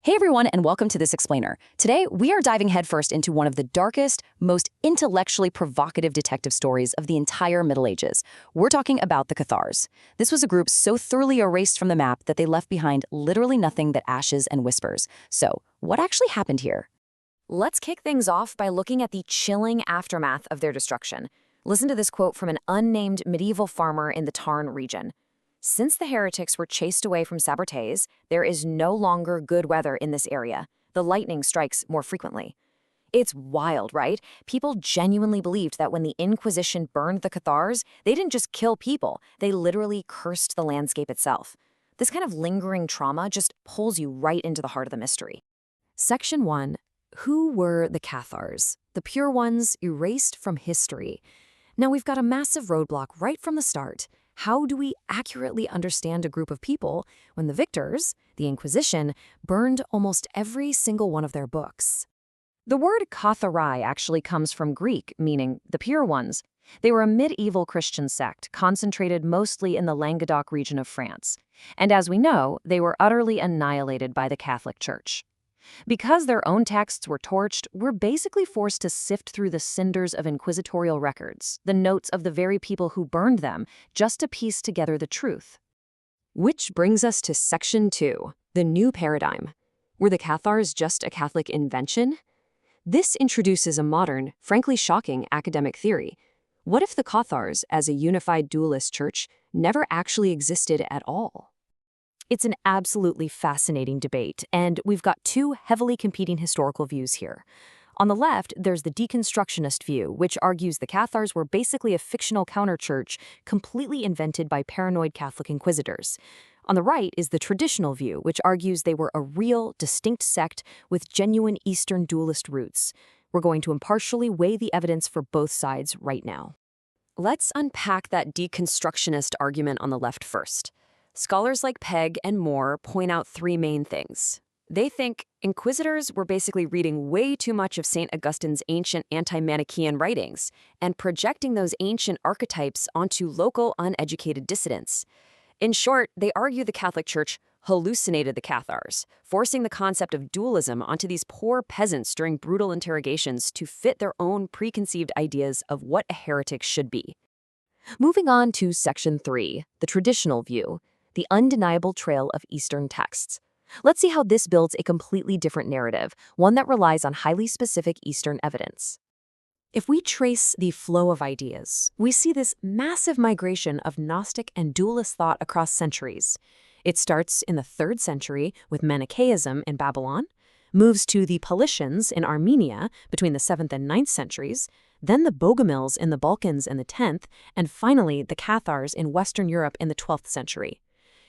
Hey everyone, and welcome to This Explainer. Today, we are diving headfirst into one of the darkest, most intellectually provocative detective stories of the entire Middle Ages. We're talking about the Cathars. This was a group so thoroughly erased from the map that they left behind literally nothing but ashes and whispers. So, what actually happened here? Let's kick things off by looking at the chilling aftermath of their destruction. Listen to this quote from an unnamed medieval farmer in the Tarn region. Since the heretics were chased away from Sabartés, there is no longer good weather in this area. The lightning strikes more frequently. It's wild, right? People genuinely believed that when the Inquisition burned the Cathars, they didn't just kill people, they literally cursed the landscape itself. This kind of lingering trauma just pulls you right into the heart of the mystery. Section 1. Who were the Cathars? The pure ones erased from history. Now we've got a massive roadblock right from the start. How do we accurately understand a group of people when the victors, the Inquisition, burned almost every single one of their books? The word Catharai actually comes from Greek, meaning the pure ones. They were a medieval Christian sect, concentrated mostly in the Languedoc region of France. And as we know, they were utterly annihilated by the Catholic Church. Because their own texts were torched, we're basically forced to sift through the cinders of inquisitorial records, the notes of the very people who burned them, just to piece together the truth. Which brings us to Section 2, the new paradigm. Were the Cathars just a Catholic invention? This introduces a modern, frankly shocking academic theory. What if the Cathars, as a unified dualist church, never actually existed at all? It's an absolutely fascinating debate, and we've got two heavily competing historical views here. On the left, there's the deconstructionist view, which argues the Cathars were basically a fictional counterchurch completely invented by paranoid Catholic inquisitors. On the right is the traditional view, which argues they were a real, distinct sect with genuine Eastern dualist roots. We're going to impartially weigh the evidence for both sides right now. Let's unpack that deconstructionist argument on the left first. Scholars like Pegg and Moore point out three main things. They think inquisitors were basically reading way too much of St. Augustine's ancient anti-Manichaean writings and projecting those ancient archetypes onto local, uneducated dissidents. In short, they argue the Catholic Church hallucinated the Cathars, forcing the concept of dualism onto these poor peasants during brutal interrogations to fit their own preconceived ideas of what a heretic should be. Moving on to Section 3, the traditional view. The undeniable trail of Eastern texts. Let's see how this builds a completely different narrative, one that relies on highly specific Eastern evidence. If we trace the flow of ideas, we see this massive migration of Gnostic and dualist thought across centuries. It starts in the 3rd century with Manichaeism in Babylon, moves to the Paulicians in Armenia between the 7th and 9th centuries, then the Bogomils in the Balkans in the 10th, and finally the Cathars in Western Europe in the 12th century.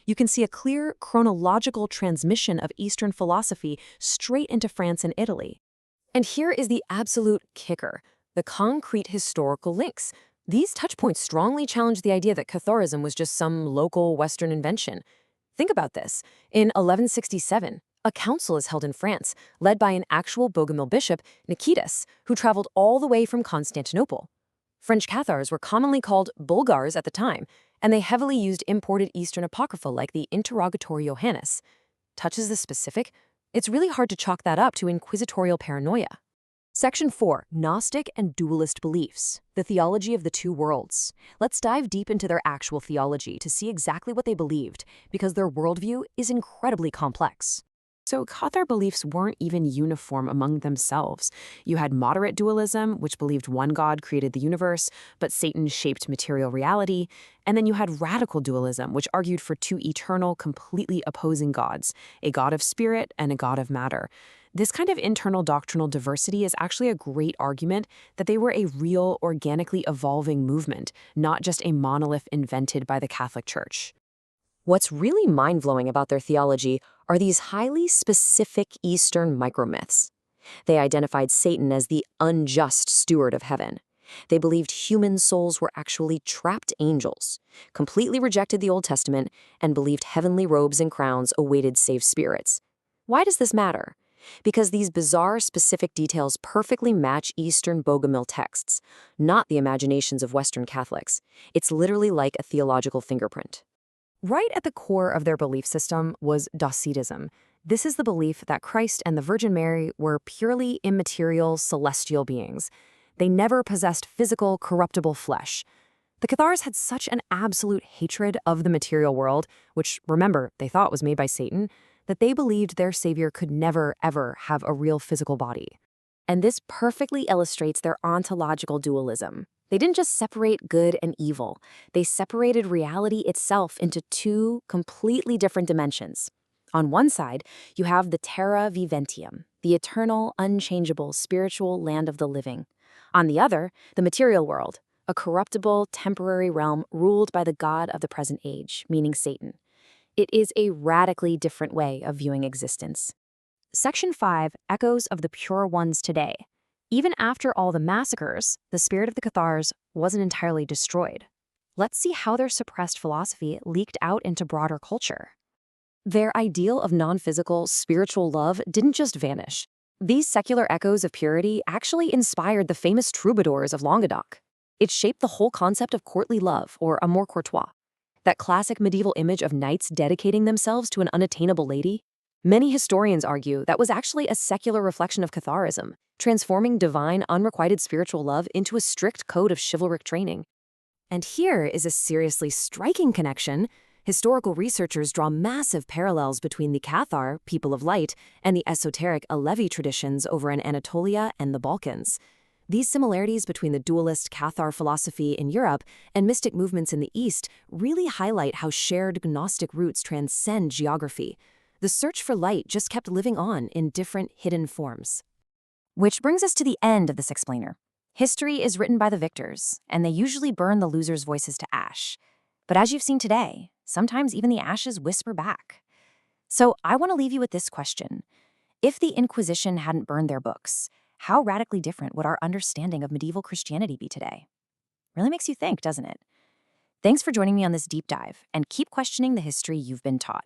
You can see a clear chronological transmission of Eastern philosophy straight into France and Italy. And here is the absolute kicker, the concrete historical links. These touchpoints strongly challenge the idea that Catharism was just some local Western invention. Think about this. In 1167, a council is held in France, led by an actual Bogomil bishop, Nikitas, who traveled all the way from Constantinople. French Cathars were commonly called Bulgars at the time, and they heavily used imported Eastern apocrypha like the Interrogator Johannes. Touches the specific? It's really hard to chalk that up to inquisitorial paranoia. Section 4, Gnostic and Dualist Beliefs, the theology of the two worlds. Let's dive deep into their actual theology to see exactly what they believed, because their worldview is incredibly complex. So Cathar beliefs weren't even uniform among themselves. You had moderate dualism, which believed one god created the universe, but Satan shaped material reality. And then you had radical dualism, which argued for two eternal, completely opposing gods, a god of spirit and a god of matter. This kind of internal doctrinal diversity is actually a great argument that they were a real, organically evolving movement, not just a monolith invented by the Catholic Church. What's really mind-blowing about their theology are these highly specific Eastern micromyths. They identified Satan as the unjust steward of heaven. They believed human souls were actually trapped angels, completely rejected the Old Testament, and believed heavenly robes and crowns awaited saved spirits. Why does this matter? Because these bizarre specific details perfectly match Eastern Bogomil texts, not the imaginations of Western Catholics. It's literally like a theological fingerprint. Right at the core of their belief system was Docetism, This is the belief that Christ and the Virgin Mary were purely immaterial celestial beings. They never possessed physical, corruptible flesh. The Cathars had such an absolute hatred of the material world, which, remember, they thought was made by Satan, that they believed their savior could never, ever have a real physical body. And this perfectly illustrates their ontological dualism. They didn't just separate good and evil. They separated reality itself into two completely different dimensions. On one side, you have the terra viventium, the eternal, unchangeable, spiritual land of the living. On the other, the material world, a corruptible, temporary realm ruled by the god of the present age, meaning Satan. It is a radically different way of viewing existence. Section 5 echoes of the pure ones today. Even after all the massacres, the spirit of the Cathars wasn't entirely destroyed. Let's see how their suppressed philosophy leaked out into broader culture. Their ideal of non-physical, spiritual love didn't just vanish. These secular echoes of purity actually inspired the famous troubadours of Languedoc. It shaped the whole concept of courtly love, or amour courtois. That classic medieval image of knights dedicating themselves to an unattainable lady? Many historians argue that was actually a secular reflection of Catharism, transforming divine, unrequited spiritual love into a strict code of chivalric training. And here is a seriously striking connection. Historical researchers draw massive parallels between the Cathar, people of light, and the esoteric Alevi traditions over in Anatolia and the Balkans. These similarities between the dualist Cathar philosophy in Europe and mystic movements in the East really highlight how shared Gnostic roots transcend geography. The search for light just kept living on in different hidden forms. Which brings us to the end of this explainer. History is written by the victors, and they usually burn the losers' voices to ash. But as you've seen today, sometimes even the ashes whisper back. So I want to leave you with this question. If the Inquisition hadn't burned their books, how radically different would our understanding of medieval Christianity be today? Really makes you think, doesn't it? Thanks for joining me on this deep dive, and keep questioning the history you've been taught.